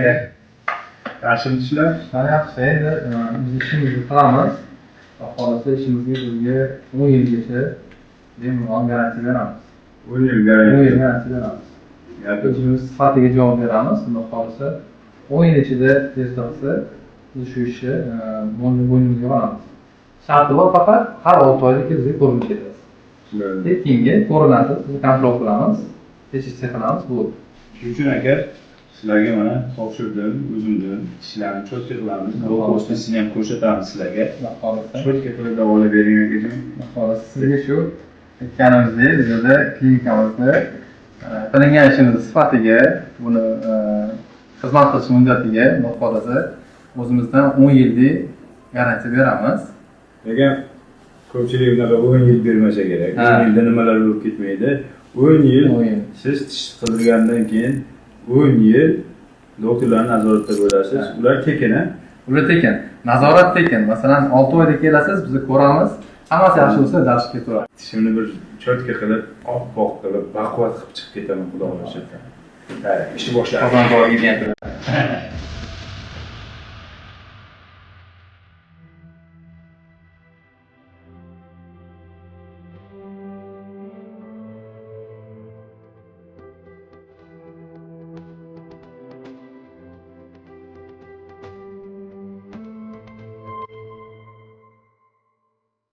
qanday? Yaxshimi ishlar? Yaxshi. Endi biz ishimizni qilamiz. Xohlasa ishimizga bizga 10 yilgacha bemalol garantiya beramiz. 10 yil 10 garantiya. yil garantiya beramiz. O'zimiz sifatiga javob beramiz. Xudo xohlasa 10 yil ichida tezda qilsa biz shu ishni bo'ynimizga olamiz. Sharti bor, faqat har 6 oyda kelib ko'rinib ketasiz. Keyingi ko'rinasiz, biz kontrol qilamiz, tekshiruv qilamiz, bu. Shuning uchun aka sizlarga mana topshirdim, o'zimdan ishlarni cho'tka qilamiz. Do'kosini ham ko'rsatamiz sizlarga. Cho'tka qilib davolab bering akajon. Xolos, sizga shu aytganimizdek, bizda klinikamizda qilingan ishimiz sifatiga, buni xizmat qilish muddatiga, Xudo xolasa o'zimizdan 10 yillik garantiya beramiz. Lekin ko'pchilik unaqa 10 yil bermasa kerak. 10 yilda nimalar bo'lib ketmaydi. 10 yil siz tish qildirgandan keyin 10 yil doktorlarning nazoratida bo'lasiz. Ular tekin, ha? Ular tekin. Nazorat tekin. Masalan, 6 oyda kelasiz, biz ko'ramiz. Hammasi yaxshi bo'lsa, darsga ketaveramiz. Tishimni bir cho'tka qilib, oppoq qilib, baquvvat qilib chiqib ketaman, xudo xohlasa. Ish boshlaymiz. Qozon